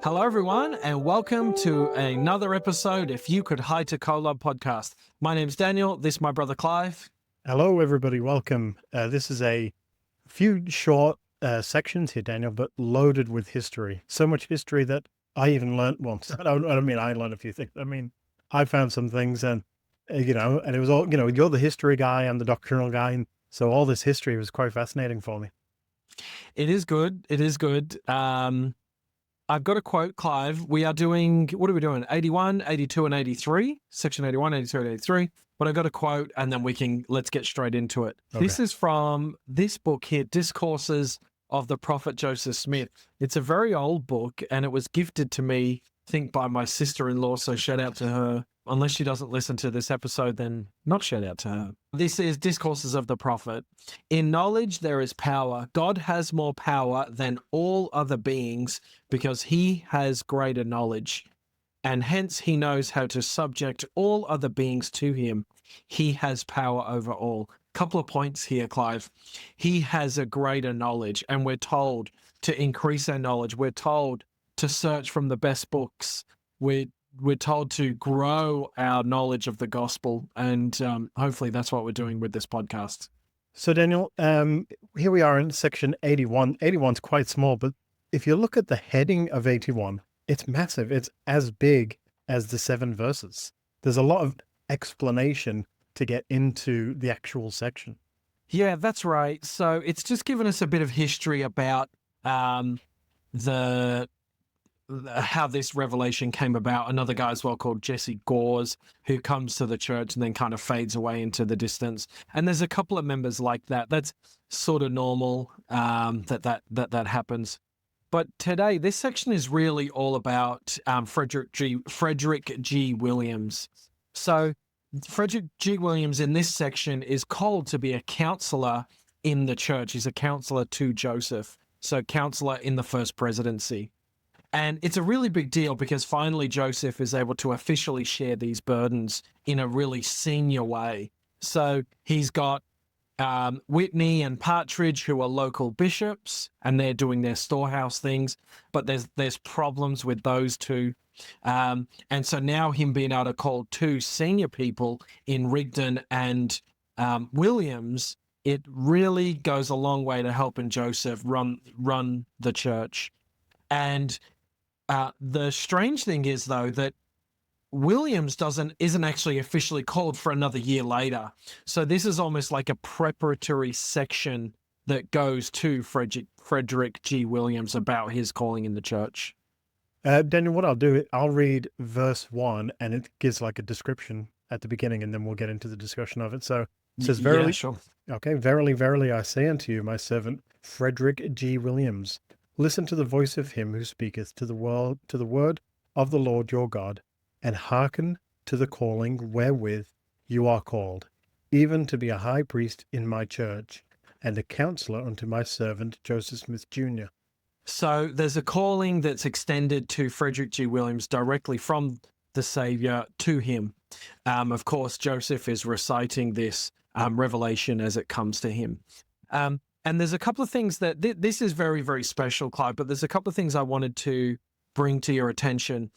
Hello, everyone, and welcome to another episode, If You Could Hide to Kolob podcast. My name's Daniel. This is my brother Clive. Hello, everybody. Welcome. This is a few short sections here, Daniel, but loaded with history. So much history that I even learned once. I don't mean I learned a few things. I mean, I found some things and it was all, you're the history guy and the doctrinal guy. And so all this history was quite fascinating for me. It is good. It is good. I've got a quote, Clive. We are doing, what are we doing? 81, 82, and 83, section 81, 82, and 83. But I've got a quote and then let's get straight into it. Okay. This is from this book here, Discourses of the Prophet Joseph Smith. It's a very old book and it was gifted to me, I think, by my sister-in-law. So shout out to her. Unless she doesn't listen to this episode, then not shout out to her. This is Discourses of the Prophet. In knowledge, there is power. God has more power than all other beings because he has greater knowledge. And hence he knows how to subject all other beings to him. He has power over all. Couple of points here, Clive. He has a greater knowledge, and we're told to increase our knowledge. We're told to search from the best books. We're told to grow our knowledge of the gospel, and hopefully that's what we're doing with this podcast. So, Daniel, here we are in section 81. 81's quite small, but if you look at the heading of 81, it's massive. It's as big as the 7 verses. There's a lot of explanation to get into the actual section. Yeah, that's right. So it's just given us a bit of history about how this revelation came about. Another guy as well called Jesse Gores, who comes to the church and then kind of fades away into the distance. And there's a couple of members like that. That's sort of normal that happens. But today, this section is really all about Frederick G. Williams. So Frederick G. Williams in this section is called to be a counselor in the church. He's a counselor to Joseph. So counselor in the first presidency. And it's a really big deal because finally Joseph is able to officially share these burdens in a really senior way. So he's got Whitney and Partridge, who are local bishops, and they're doing their storehouse things, but there's problems with those two. And so now him being able to call 2 senior people in Rigdon and Williams, it really goes a long way to helping Joseph run the church. And the strange thing is, though, that Williams isn't actually officially called for another year later. So this is almost like a preparatory section that goes to Frederick G. Williams about his calling in the church. Daniel, what I'll do, I'll read verse 1, and it gives like a description at the beginning, and then we'll get into the discussion of it. So it says, "Verily, yeah, sure. Okay, verily, verily, I say unto you, my servant Frederick G. Williams, listen to the voice of him who speaketh to the word of the Lord your God, and hearken to the calling wherewith you are called, even to be a high priest in my church, and a counselor unto my servant Joseph Smith Jr." So there's a calling that's extended to Frederick G. Williams directly from the Savior to him. Of course, Joseph is reciting this revelation as it comes to him. And there's a couple of things that this is very, very special, Clive, but there's a couple of things I wanted to bring to your attention.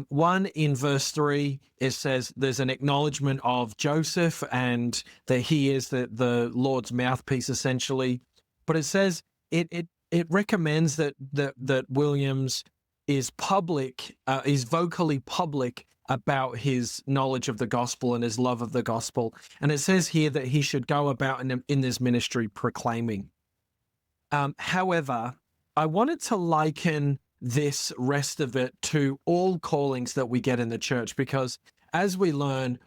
One, in verse 3, it says there's an acknowledgement of Joseph and that he is the Lord's mouthpiece, essentially. But it says it recommends that Williams is vocally public about his knowledge of the gospel and his love of the gospel. And it says here that he should go about in this ministry proclaiming. However, I wanted to liken this rest of it to all callings that we get in the church, because as we learn,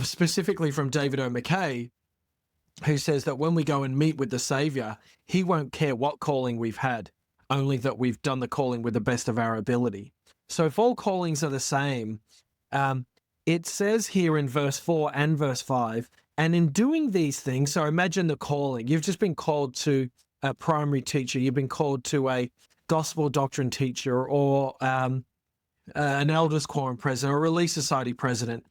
specifically from David O. McKay, who says that when we go and meet with the Savior, he won't care what calling we've had, only that we've done the calling with the best of our ability. So if all callings are the same, it says here in verse 4 and verse 5, and in doing these things, so imagine the calling. You've just been called to a primary teacher. You've been called to a gospel doctrine teacher, or an elders quorum president, or a Relief Society president.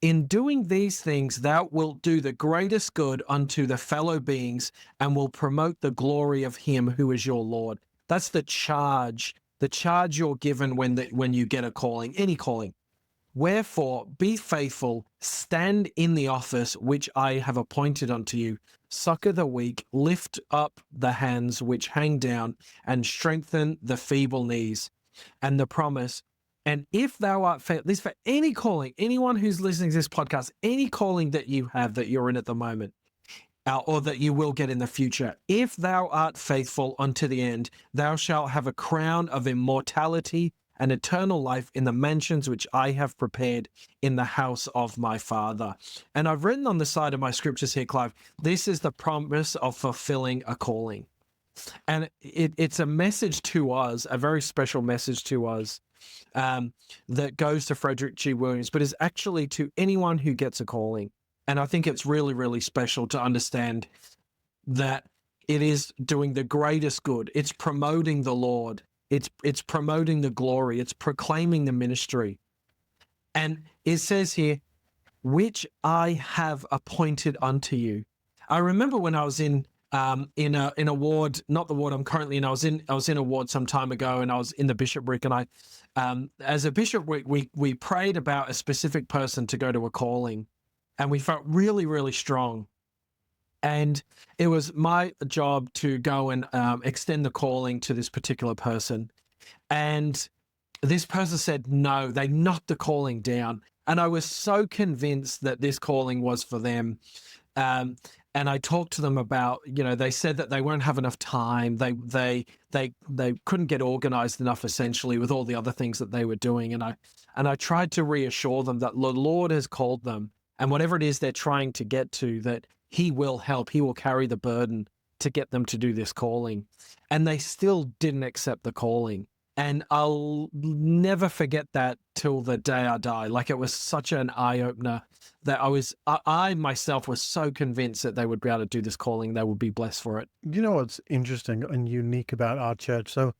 In doing these things, thou wilt do the greatest good unto the fellow beings and will promote the glory of him who is your Lord. That's the charge the charge you're given when you get a calling, any calling. Wherefore, be faithful, stand in the office which I have appointed unto you, succor the weak, lift up the hands which hang down, and strengthen the feeble knees. And the promise, and if thou art faithful, this for any calling, anyone who's listening to this podcast, any calling that you have that you're in at the moment, or that you will get in the future, if thou art faithful unto the end, thou shalt have a crown of immortality and eternal life in the mansions which I have prepared in the house of my Father. And I've written on the side of my scriptures here, Clive, this is the promise of fulfilling a calling. And it's a message to us, a very special message to us, that goes to Frederick G. Williams, but is actually to anyone who gets a calling. And I think it's really, really special to understand that it is doing the greatest good. It's promoting the Lord. It's promoting the glory. It's proclaiming the ministry. And it says here, which I have appointed unto you. I remember when I was in a ward, not the ward I'm currently in. I was in a ward some time ago, and I was in the bishopric. And I, as a bishopric, we prayed about a specific person to go to a calling, and we felt really, really strong. And it was my job to go and extend the calling to this particular person. And this person said no, they knocked the calling down. And I was so convinced that this calling was for them. And I talked to them about, they said that they won't have enough time. They couldn't get organized enough, essentially, with all the other things that they were doing. And I tried to reassure them that the Lord has called them, and whatever it is they're trying to get to, that he will help. He will carry the burden to get them to do this calling. And they still didn't accept the calling. And I'll never forget that till the day I die. Like, it was such an eye-opener that I myself was so convinced that they would be able to do this calling. They would be blessed for it. You know what's interesting and unique about our church? So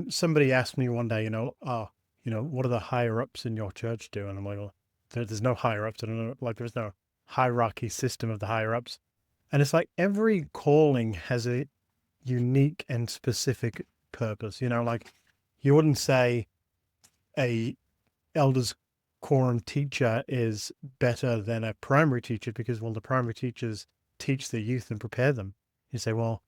somebody asked me one day, what do the higher-ups in your church do? And I'm like, well, there's no higher-ups. I don't know, like, there's no hierarchy system of the higher-ups. And it's like every calling has a unique and specific purpose. Like, you wouldn't say a elders quorum teacher is better than a primary teacher because, well, the primary teachers teach the youth and prepare them. You say, well,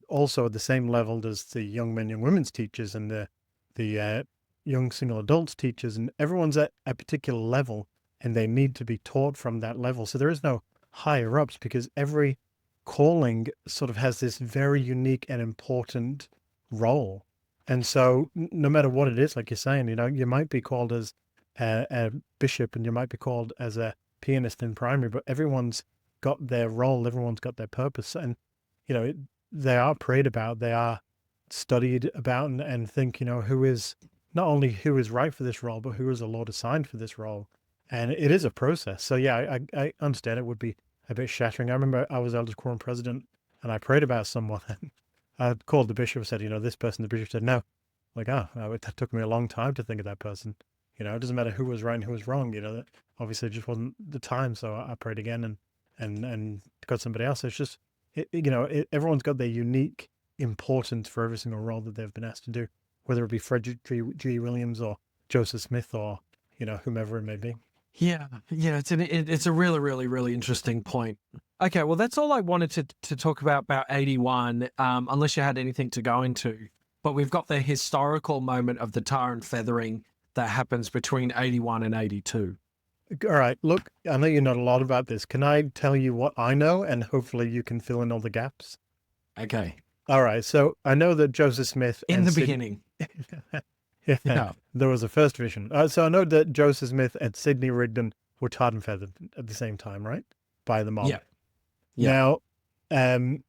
also at the same level does the young men, young women's teachers and the young single adults teachers, and everyone's at a particular level and they need to be taught from that level. So there is no higher ups because every calling sort of has this very unique and important role. And so no matter what it is, like you're saying, you might be called as a bishop and you might be called as a pianist in primary, but everyone's got their role, everyone's got their purpose. And, they are prayed about, they are studied about and think, who is not only who is right for this role, but who is the Lord assigned for this role. And it is a process. So yeah, I understand it would be a bit shattering. I remember I was elders quorum president and I prayed about someone and I called the bishop and said, this person. The bishop said, no. Like, that took me a long time to think of that person. It doesn't matter who was right and who was wrong. That obviously it just wasn't the time. So I prayed again and got somebody else. It's just, everyone's got their unique importance for every single role that they've been asked to do, whether it be Frederick G. Williams or Joseph Smith or, whomever it may be. Yeah. It's a really, really, really interesting point. Okay, well, that's all I wanted to talk about 81, unless you had anything to go into. But we've got the historical moment of the tar and feathering that happens between 81 and 82. All right, look, I know you know a lot about this. Can I tell you what I know, and hopefully you can fill in all the gaps? Okay. All right, so I know that Joseph Smith... In the beginning. Yeah, there was a first vision. So I know that Joseph Smith and Sidney Rigdon were tarred and feathered at the same time, right? By the mob. Yeah. Yeah. Now,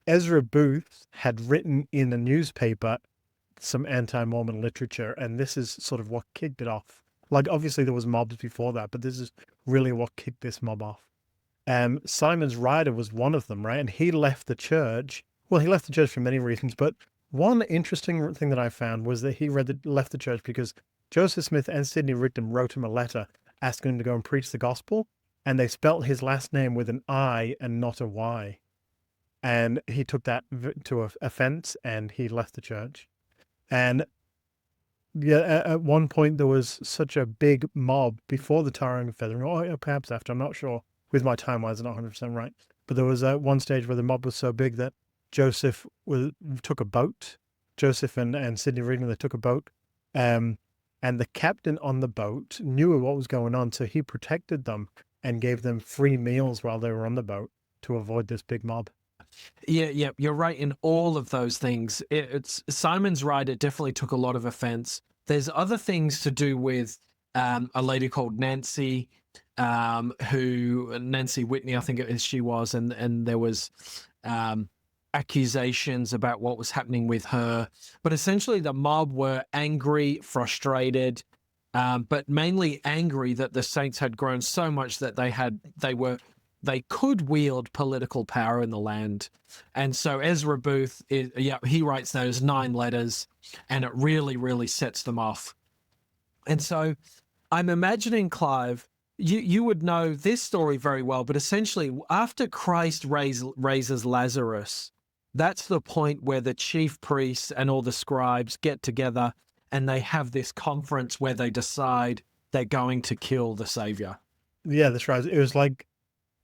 Ezra Booth had written in a newspaper some anti-Mormon literature, and this is sort of what kicked it off. Like, obviously there was mobs before that, but this is really what kicked this mob off. Simon's Ryder was one of them, right? And he left the church. Well, he left the church for many reasons, but one interesting thing that I found was that he left the church because Joseph Smith and Sidney Rigdon wrote him a letter asking him to go and preach the gospel, and they spelt his last name with an I and not a Y. And he took that to offense, and he left the church. And Yeah, at one point there was such a big mob before the tarring and feathering, or perhaps after, I'm not sure. With my time-wise, I'm not 100% right. But there was one stage where the mob was so big that took a boat. Joseph and Sidney Regan, they took a boat. Um, and the captain on the boat knew what was going on, so he protected them and gave them free meals while they were on the boat to avoid this big mob. Yeah, you're right in all of those things. It's Simon's right. It definitely took a lot of offense. There's other things to do with a lady called Nancy, who Nancy Whitney, I think she was, and there was accusations about what was happening with her. But essentially, the mob were angry, frustrated, but mainly angry that the saints had grown so much that they could wield political power in the land. And so Ezra Booth, he writes those 9 letters, and it really, really sets them off. And so I'm imagining, Clive, you would know this story very well, but essentially after Christ raises Lazarus, that's the point where the chief priests and all the scribes get together and they have this conference where they decide they're going to kill the Savior. Yeah, that's right. It was like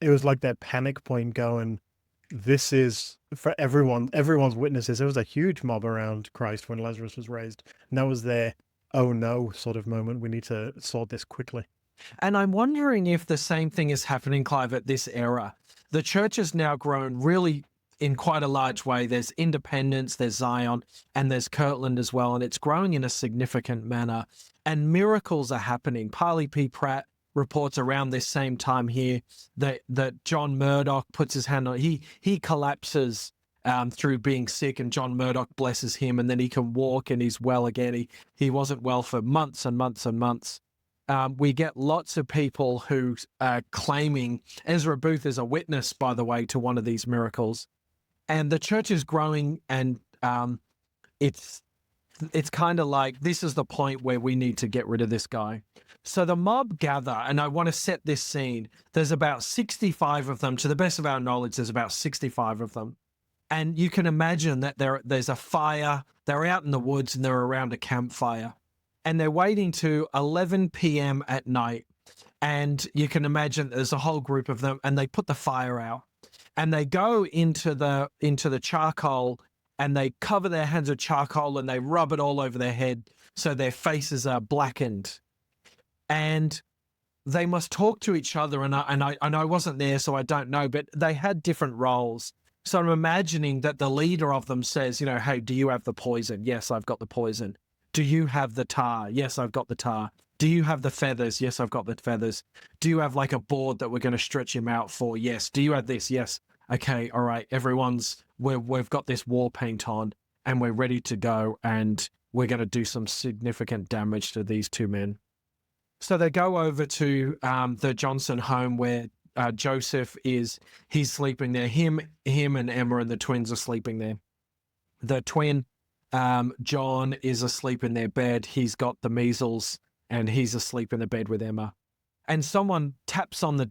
that panic point going, this is for everyone's witnesses. There was a huge mob around Christ when Lazarus was raised. And that was their, oh no, sort of moment. We need to sort this quickly. And I'm wondering if the same thing is happening, Clive, at this era. The church has now grown really in quite a large way. There's Independence, there's Zion, and there's Kirtland as well. And it's growing in a significant manner. And miracles are happening. Parley P. Pratt reports around this same time here that John Murdoch puts his hand on, he collapses through being sick, and John Murdoch blesses him, and then he can walk and he's well again. He wasn't well for months and months and months. We get lots of people who are claiming, Ezra Booth is a witness, by the way, to one of these miracles. And the church is growing, and it's kind of like, this is the point where we need to get rid of this guy. So the mob gather, and I want to set this scene. There's about 65 of them. To the best of our knowledge, there's about 65 of them. And you can imagine that there's a fire. They're out in the woods, and they're around a campfire. And they're waiting to 11 p.m. at night. And you can imagine there's a whole group of them, and they put the fire out. And they go into the charcoal, and they cover their hands with charcoal, and they rub it all over their head so their faces are blackened. And they must talk to each other. And I wasn't there, so I don't know, but they had different roles. So I'm imagining that the leader of them says, hey, do you have the poison? Yes, I've got the poison. Do you have the tar? Yes, I've got the tar. Do you have the feathers? Yes, I've got the feathers. Do you have like a board that we're going to stretch him out for? Yes. Do you have this? Yes. Okay. All right. We've got this war paint on, and we're ready to go, and we're going to do some significant damage to these 2 men. So they go over to the Johnson home where Joseph he's sleeping there. Him and Emma and the twins are sleeping there. The twin, John, is asleep in their bed. He's got the measles, and he's asleep in the bed with Emma. And someone taps on the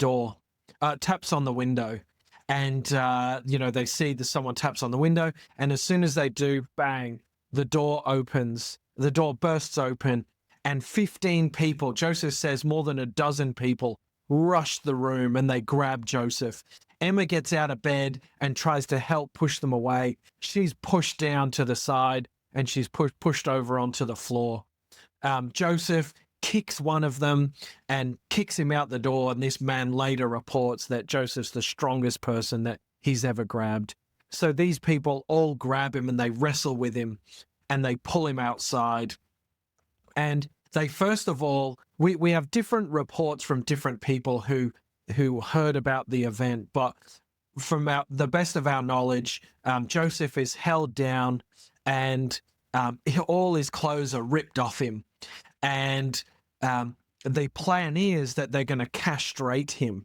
window, and they see that someone taps on the window, and as soon as they do, bang, the door opens. The door bursts open, and 15 people, Joseph says more than a dozen people, rush the room, and they grab Joseph. Emma gets out of bed and tries to help push them away. She's pushed down to the side, and she's pushed over onto the floor. Joseph kicks one of them and kicks him out the door, and this man later reports that Joseph's the strongest person that he's ever grabbed. So these people all grab him, and they wrestle with him, and they pull him outside. And they, first of all, we have different reports from different people who heard about the event, but from the best of our knowledge, Joseph is held down, and all his clothes are ripped off him. And the plan is that they're going to castrate him.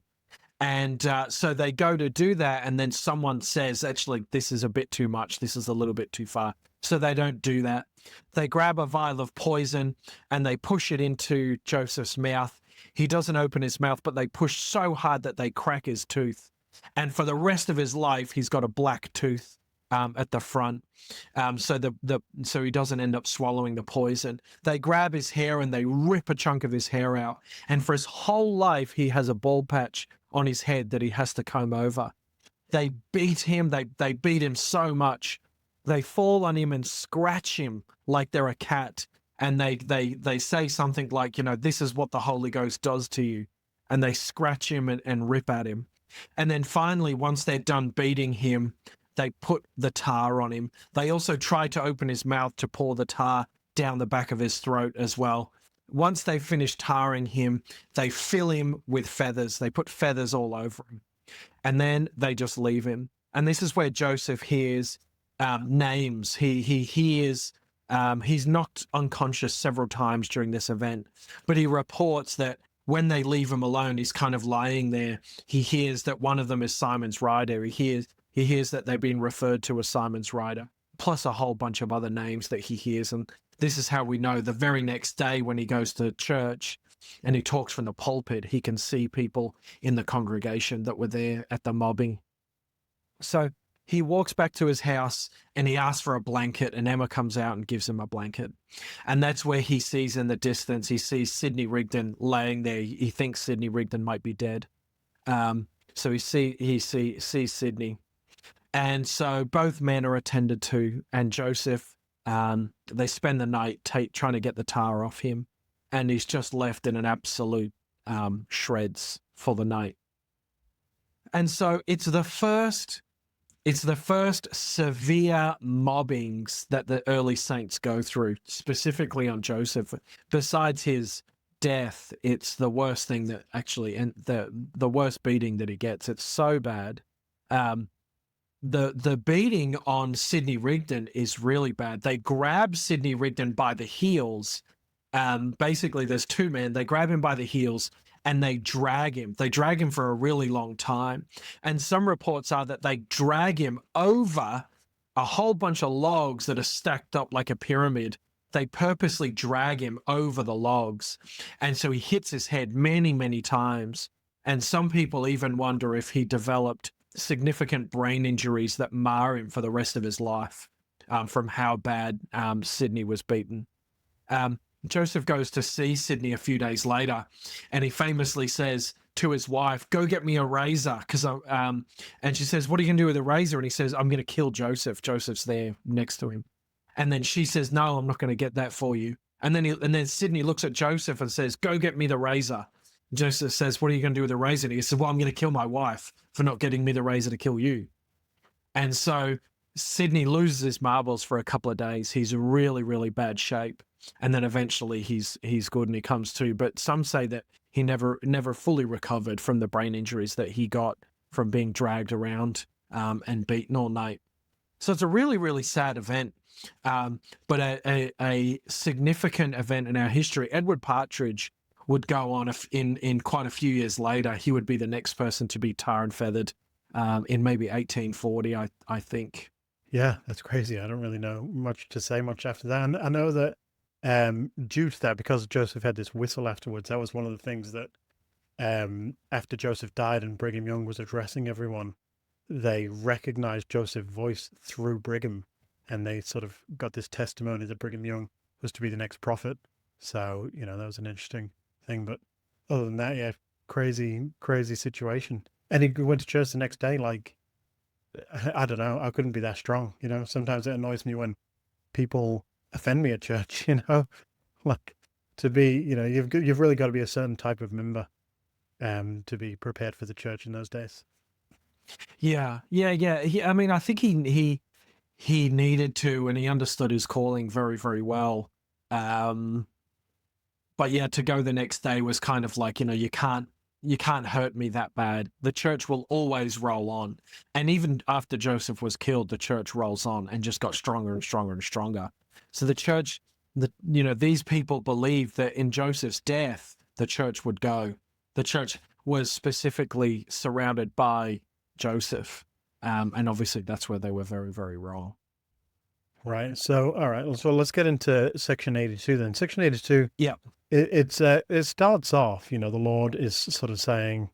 And so they go to do that, and then someone says, actually, this is a bit too much. This is a little bit too far. So they don't do that. They grab a vial of poison, and they push it into Joseph's mouth. He doesn't open his mouth, but they push so hard that they crack his tooth. And for the rest of his life, he's got a black tooth. at the front, so he doesn't end up swallowing the poison. They grab his hair and they rip a chunk of his hair out, and for his whole life he has a bald patch on his head that he has to comb over. They beat him. They beat him so much. They fall on him and scratch him like they're a cat, and they say something like, this is what the Holy Ghost does to you, and they scratch him and rip at him. And then finally, once they're done beating him, they put the tar on him. They also try to open his mouth to pour the tar down the back of his throat as well. Once they finish tarring him, they fill him with feathers. They put feathers all over him. And then they just leave him. And this is where Joseph hears names. He hears, he's knocked unconscious several times during this event, but he reports that when they leave him alone, he's kind of lying there. He hears that one of them is Simon's rider. He hears that they've been referred to as Simon's rider, plus a whole bunch of other names that he hears. And this is how we know the very next day when he goes to church and he talks from the pulpit, he can see people in the congregation that were there at the mobbing. So he walks back to his house and he asks for a blanket, and Emma comes out and gives him a blanket. And that's where he sees in the distance, he sees Sidney Rigdon laying there. He thinks Sidney Rigdon might be dead. So he sees Sidney. And so both men are attended to, and Joseph, they spend the night trying to get the tar off him, and he's just left in an absolute shreds for the night. And so it's the first severe mobbings that the early saints go through, specifically on Joseph. Besides his death, it's the worst thing that actually, and the worst beating that he gets. It's so bad. The beating on Sidney Rigdon is really bad. They grab Sidney Rigdon by the heels. Basically, there's two men. They grab him by the heels and they drag him. They drag him for a really long time. And some reports are that they drag him over a whole bunch of logs that are stacked up like a pyramid. They purposely drag him over the logs. And so he hits his head many, many times. And some people even wonder if he developed significant brain injuries that mar him for the rest of his life from how bad Sidney was beaten. Joseph goes to see Sidney a few days later, and he famously says to his wife, "Go get me a razor," and she says, "What are you going to do with a razor?" And he says, "I'm going to kill Joseph." Joseph's there next to him. And then she says, "No, I'm not going to get that for you." And then Sidney looks at Joseph and says, "Go get me the razor." Joseph says, "What are you going to do with the razor?" And he says, "Well, I'm going to kill my wife for not getting me the razor to kill you." And so Sidney loses his marbles for a couple of days. He's in really, really bad shape. And then eventually he's good and he comes to. But some say that he never fully recovered from the brain injuries that he got from being dragged around and beaten all night. So it's a really, really sad event, but a significant event in our history. Edward Partridge would go on in quite a few years later. He would be the next person to be tar and feathered in maybe 1840, I think. Yeah, that's crazy. I don't really know much to say much after that. And I know that due to that, because Joseph had this whistle afterwards, that was one of the things that after Joseph died and Brigham Young was addressing everyone, they recognized Joseph's voice through Brigham, and they sort of got this testimony that Brigham Young was to be the next prophet. So, that was an interesting thing. But other than that, yeah, crazy situation. And he went to church the next day. Like, I don't know, I couldn't be that strong. Sometimes it annoys me when people offend me at church, like to be, you've really got to be a certain type of member to be prepared for the church in those days. Yeah. I mean, I think he needed to, and he understood his calling very, very well. But yeah, to go the next day was kind of like, you can't hurt me that bad. The church will always roll on. And even after Joseph was killed, the church rolls on and just got stronger and stronger and stronger. So the church, these people believed that in Joseph's death, the church would go. The church was specifically surrounded by Joseph. And obviously that's where they were very, very wrong. Right. So, all right. So let's get into section 82 then. Section 82. Yeah. It starts off, the Lord is sort of saying,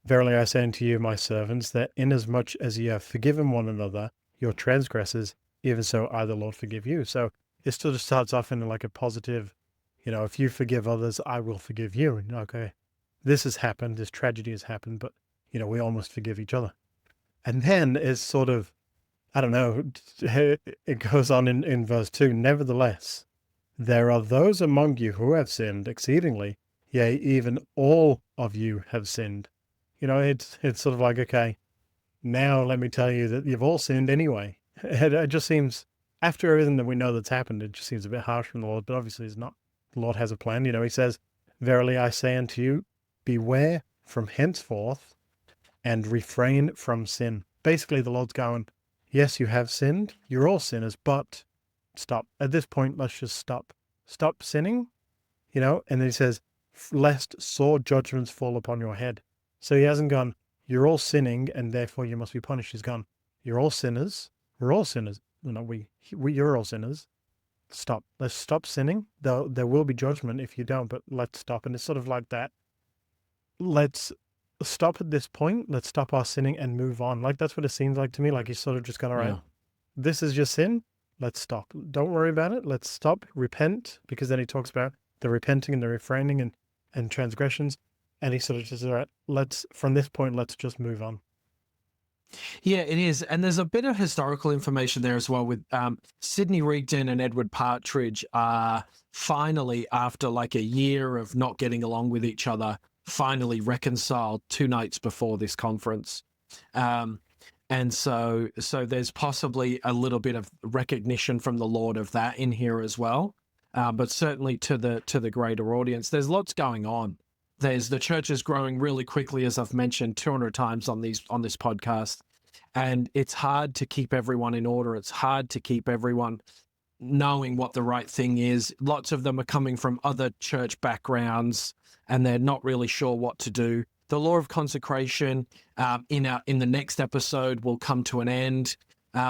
"Verily I say unto you, my servants, that inasmuch as ye have forgiven one another your transgresses, even so I, the Lord, forgive you. So it sort of starts off in like a positive, if you forgive others, I will forgive you. And okay, this has happened, this tragedy has happened, but, we almost forgive each other. And then it's sort of, I don't know, it goes on in verse 2, nevertheless, there are those among you who have sinned exceedingly, yea, even all of you have sinned. It's sort of like, okay, now let me tell you that you've all sinned anyway. It just seems, after everything that we know that's happened, it just seems a bit harsh from the Lord, but obviously it's not. The Lord has a plan. He says, verily I say unto you, beware from henceforth and refrain from sin. Basically, the Lord's going, yes, you have sinned. You're all sinners, but stop. At this point, let's just stop. Stop sinning, And then he says, lest sore judgments fall upon your head. So he hasn't gone, you're all sinning, and therefore you must be punished. He's gone, you're all sinners. We're all sinners. You're all sinners. Stop. Let's stop sinning. There will be judgment if you don't, but let's stop. And it's sort of like that. Let's stop at this point. Let's stop our sinning and move on. Like, that's what it seems like to me. Like he's sort of just gone, all right, this is your sin. Let's stop. Don't worry about it. Let's stop. Repent. Because then he talks about the repenting and the refraining and transgressions. And he sort of says, all right, from this point, let's just move on. Yeah, it is. And there's a bit of historical information there as well with Sidney Rigdon and Edward Partridge finally, after like a year of not getting along with each other, finally reconciled 2 nights before this conference. And so there's possibly a little bit of recognition from the Lord of that in here as well. But certainly to the greater audience, there's lots going on. The church is growing really quickly, as I've mentioned 200 times on this podcast, and it's hard to keep everyone in order. It's hard to keep everyone knowing what the right thing is. Lots of them are coming from other church backgrounds, and they're not really sure what to do. The law of consecration in the next episode will come to an end,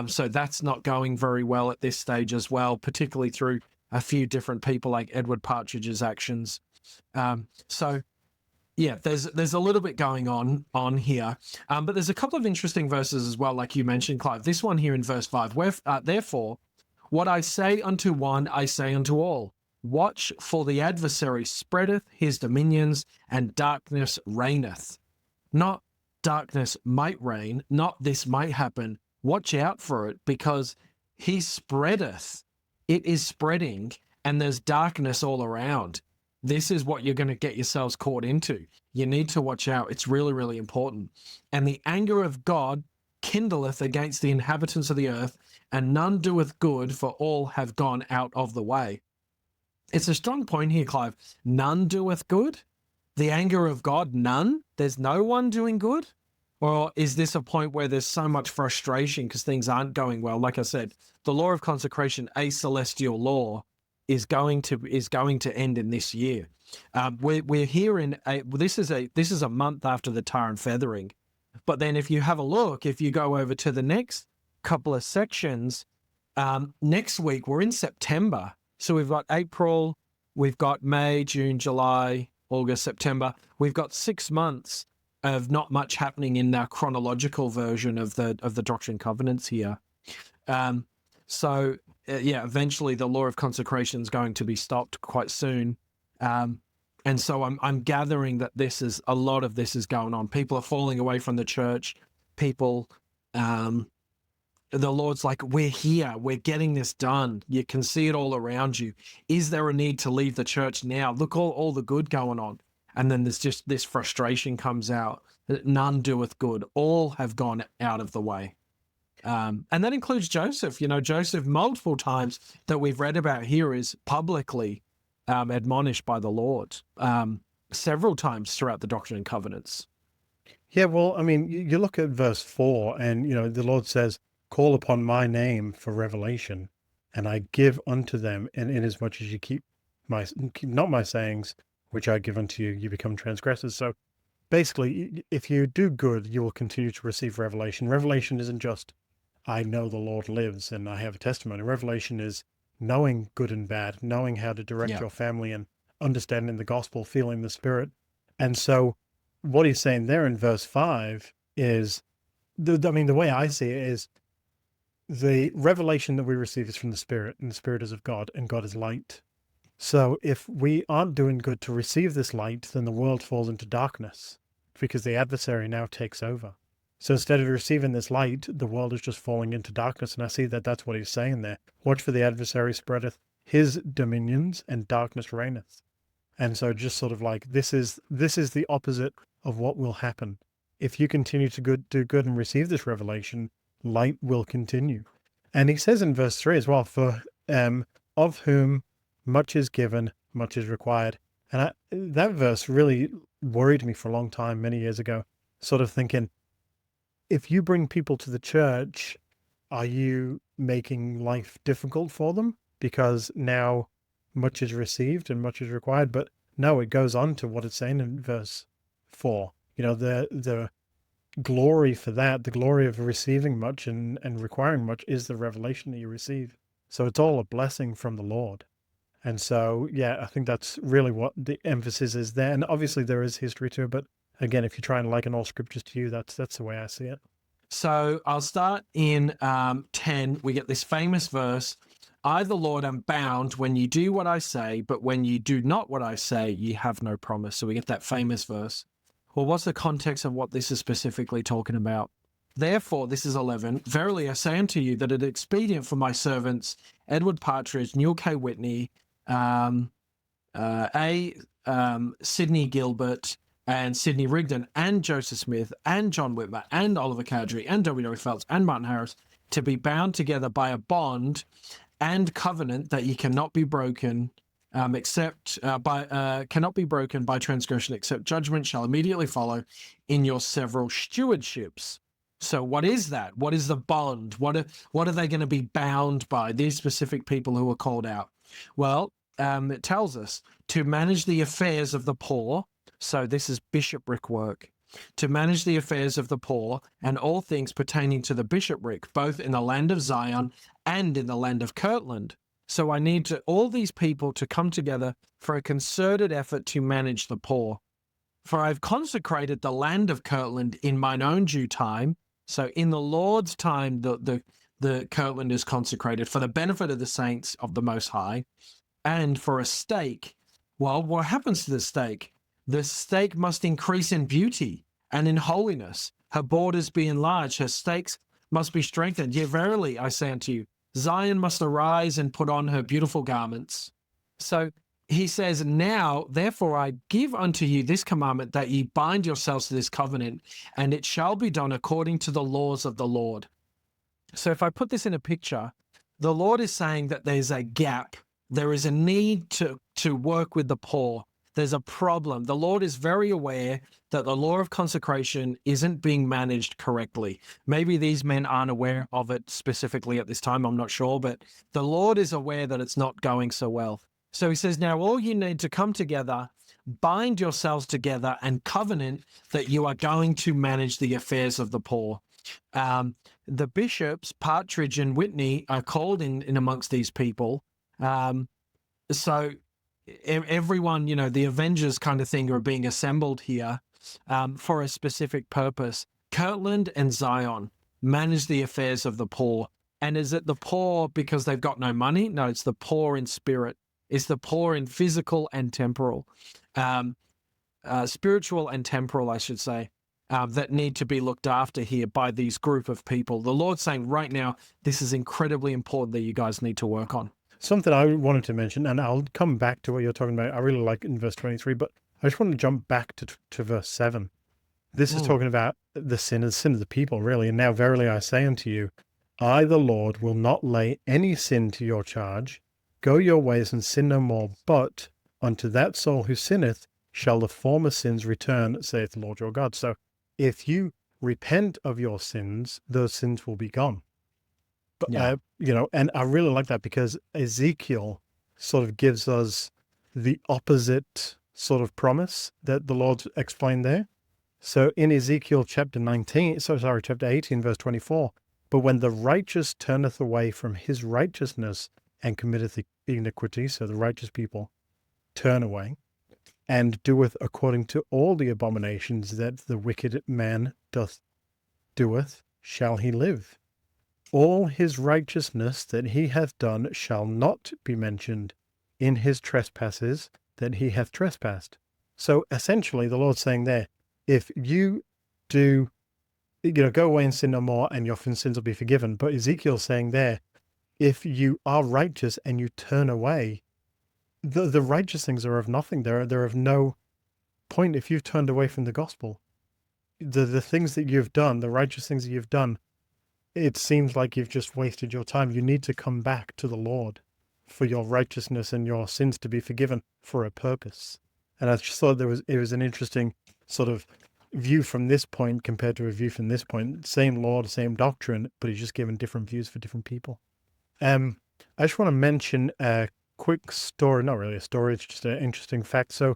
so that's not going very well at this stage as well, particularly through a few different people like Edward Partridge's actions. So yeah, there's a little bit going on here, but there's a couple of interesting verses as well, like you mentioned, Clive. This one here in verse 5, where therefore, what I say unto one, I say unto all, watch, for the adversary spreadeth his dominions, and darkness reigneth. Not darkness might reign, not this might happen. Watch out for it, because he spreadeth. It is spreading, and there's darkness all around. This is what you're going to get yourselves caught into. You need to watch out. It's really, really important. And the anger of God kindleth against the inhabitants of the earth, and none doeth good, for all have gone out of the way. It's a strong point here, Clive. None doeth good? The anger of God, none? There's no one doing good? Or is this a point where there's so much frustration because things aren't going well? Like I said, the law of consecration, a celestial law, is going to end in this year. We're here in this is a month after the tar and feathering, but then if you have a look, if you go over to the next couple of sections, next week we're in September, so we've got April, we've got May, June, July, August, September. We've got 6 months of not much happening in our chronological version of the Doctrine and Covenants here. Eventually the law of consecration is going to be stopped quite soon. And so I'm gathering that a lot of this is going on. People are falling away from the church. People, the Lord's like, we're here. We're getting this done. You can see it all around you. Is there a need to leave the church now? Look, all the good going on. And then there's just this frustration comes out. None doeth good. All have gone out of the way. And that includes Joseph. Joseph, multiple times that we've read about here, is publicly admonished by the Lord several times throughout the Doctrine and Covenants. Yeah, well, I mean, you look at verse 4, and, the Lord says, call upon my name for revelation, and I give unto them, and inasmuch as you keep not my sayings, which I give unto you, you become transgressors. So basically, if you do good, you will continue to receive revelation. Revelation isn't just, I know the Lord lives and I have a testimony. Revelation is knowing good and bad, knowing how to direct your family, and understanding the gospel, feeling the Spirit. And so what he's saying there in verse 5 is, the way I see it is, the revelation that we receive is from the Spirit, and the Spirit is of God, and God is light. So if we aren't doing good to receive this light, then the world falls into darkness because the adversary now takes over. So instead of receiving this light, the world is just falling into darkness. And I see that that's what he's saying there. Watch for the adversary spreadeth his dominions, and darkness reigneth. And so just sort of like, this is the opposite of what will happen. If you continue to do good and receive this revelation, light will continue. And he says in verse 3 as well, for of whom much is given, much is required. And that verse really worried me for a long time, many years ago, sort of thinking, if you bring people to the church, are you making life difficult for them? Because now much is received and much is required. But no, it goes on to what it's saying in verse 4. The glory for that, the glory of receiving much and requiring much is the revelation that you receive. So it's all a blessing from the Lord. And so, yeah, I think that's really what the emphasis is there. And obviously there is history to it, but again, if you try and liken all scriptures to you, that's the way I see it. So I'll start in 10. We get this famous verse, I, the Lord, am bound when you do what I say, but when you do not what I say, ye have no promise. So we get that famous verse. Well, what's the context of what this is specifically talking about? Therefore, this is 11. Verily I say unto you that it is expedient for my servants, Edward Partridge, Neil K. Whitney, Sidney Gilbert, and Sidney Rigdon, and Joseph Smith, and John Whitmer, and Oliver Cowdery, and W.W. Phelps, and Martin Harris, to be bound together by a bond and covenant that ye cannot be broken, cannot be broken by transgression, except judgment shall immediately follow in your several stewardships. So what is that? What is the bond? What are they going to be bound by, these specific people who are called out? Well, it tells us to manage the affairs of the poor. So this is bishopric work. To manage the affairs of the poor and all things pertaining to the bishopric, both in the land of Zion and in the land of Kirtland. So I need all these people to come together for a concerted effort to manage the poor. For I've consecrated the land of Kirtland in mine own due time. So in the Lord's time, the Kirtland is consecrated for the benefit of the saints of the Most High, and for a stake. Well, what happens to the stake? The stake must increase in beauty and in holiness. Her borders be enlarged. Her stakes must be strengthened. Yea, verily, I say unto you, Zion must arise and put on her beautiful garments. So he says, now, therefore, I give unto you this commandment, that ye bind yourselves to this covenant, and it shall be done according to the laws of the Lord. So if I put this in a picture, the Lord is saying that there's a gap. There is a need to work with the poor. There's a problem. The Lord is very aware that the law of consecration isn't being managed correctly. Maybe these men aren't aware of it specifically at this time, I'm not sure, but the Lord is aware that it's not going so well. So he says, now all you need to come together, bind yourselves together, and covenant that you are going to manage the affairs of the poor. The bishops, Partridge and Whitney, are called in amongst these people. So everyone, the Avengers kind of thing are being assembled here for a specific purpose. Kirtland and Zion manage the affairs of the poor. And is it the poor because they've got no money? No, it's the poor in spirit. It's the poor in physical and temporal, spiritual and temporal, I should say, that need to be looked after here by these group of people. The Lord's saying right now, this is incredibly important that you guys need to work on. Something I wanted to mention, and I'll come back to what you're talking about. I really like in verse 23, but I just want to jump back to verse 7. This is talking about the sin of the people, really. And now, verily, I say unto you, I, the Lord, will not lay any sin to your charge. Go your ways and sin no more, but unto that soul who sinneth shall the former sins return, saith the Lord your God. So if you repent of your sins, those sins will be gone. But, Yeah. And I really like that because Ezekiel sort of gives us the opposite sort of promise that the Lord explained there. So in Ezekiel chapter 18, verse 24, but when the righteous turneth away from his righteousness and committeth iniquity, so the righteous people turn away, and doeth according to all the abominations that the wicked man doeth, shall he live. all his righteousness that he hath done shall not be mentioned in his trespasses that he hath trespassed. So essentially, the Lord's saying there, if you do, go away and sin no more, and your sins will be forgiven. But Ezekiel's saying there, if you are righteous and you turn away, the righteous things are of nothing. They're of no point if you've turned away from the gospel. The things that you've done, the righteous things that you've done, it seems like you've just wasted your time. You need to come back to the Lord for your righteousness and your sins to be forgiven for a purpose. And I just thought it was an interesting sort of view from this point compared to a view from this point. Same Lord, same doctrine, but he's just given different views for different people. I just want to mention a quick story, not really a story, it's just an interesting fact. So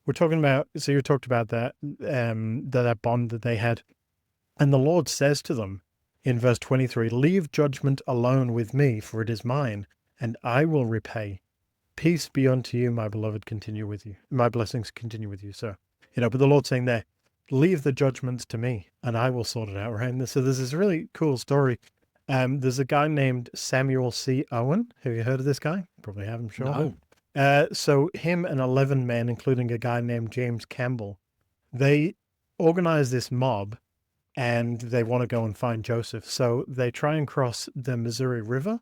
we're talking about, so you talked about that, that bond that they had. And the Lord says to them in verse 23, leave judgment alone with me, for it is mine, and I will repay. Peace be unto you, my beloved, continue with you. My blessings continue with you. So, but the Lord's saying there, leave the judgments to me, and I will sort it out, right? And so there's this really cool story. There's a guy named Samuel C. Owen. Have you heard of this guy? Probably have, I'm sure. No. So him and 11 men, including a guy named James Campbell, they organize this mob, and they want to go and find Joseph. So they try and cross the Missouri River,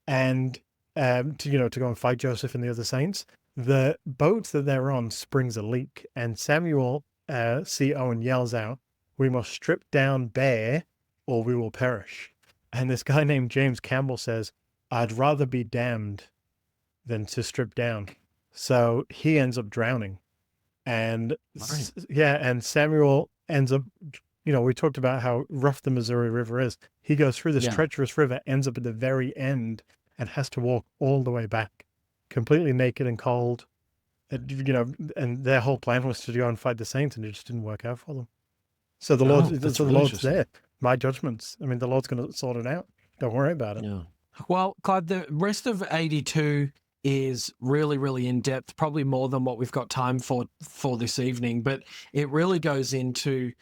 and to go and fight Joseph and the other saints. The boat that they're on springs a leak, and Samuel C. Owen yells out, "We must strip down bare, or we will perish." And this guy named James Campbell says, "I'd rather be damned than to strip down." So he ends up drowning. And Right. and Samuel ends up, we talked about how rough the Missouri River is. He goes through this treacherous river, ends up at the very end, and has to walk all the way back, completely naked and cold. And their whole plan was to go and fight the saints, and it just didn't work out for them. So the Lord's there. My judgments. I mean, the Lord's going to sort it out. Don't worry about it. Yeah. Well, Clive, the rest of 82 is really, really in depth, probably more than what we've got time for this evening. But it really goes into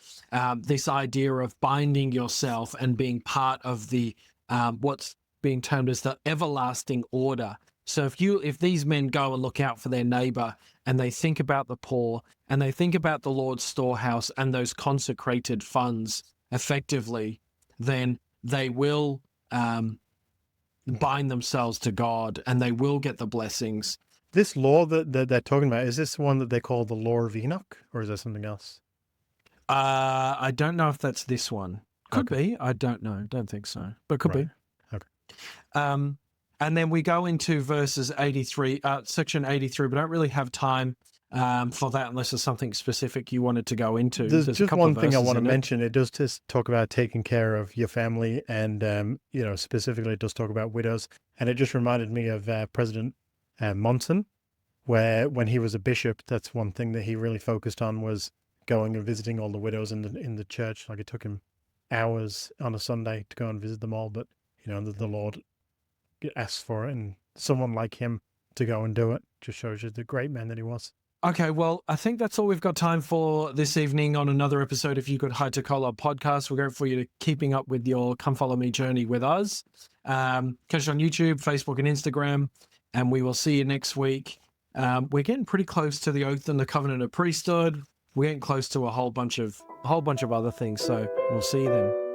this idea of binding yourself and being part of the what's being termed as the everlasting order. So if these men go and look out for their neighbor, and they think about the poor, and they think about the Lord's storehouse and those consecrated funds effectively, then they will bind themselves to God, and they will get the blessings. This law that they're talking about, is this one that they call the Law of Enoch, or is there something else? I don't know if that's this one. Could be. I don't know. Don't think so, but could be. Okay. And then we go into verses 83, section 83. We don't really have time for that unless there's something specific you wanted to go into. There's just one thing I want to mention. It does just talk about taking care of your family, and specifically it does talk about widows. And it just reminded me of President Monson, where when he was a bishop, that's one thing that he really focused on, was going and visiting all the widows in the church. Like, it took him hours on a Sunday to go and visit them all, but the Lord asks for it, and someone like him to go and do it just shows you the great man that he was. Okay, well, I think that's all we've got time for this evening on another episode of You Could Hide to Collar podcast. We're going for you to keeping up with your Come Follow Me journey with us. Catch us on YouTube, Facebook, and Instagram, and we will see you next week. We're getting pretty close to the oath and the covenant of priesthood. We're getting close to a whole bunch of other things, so we'll see you then.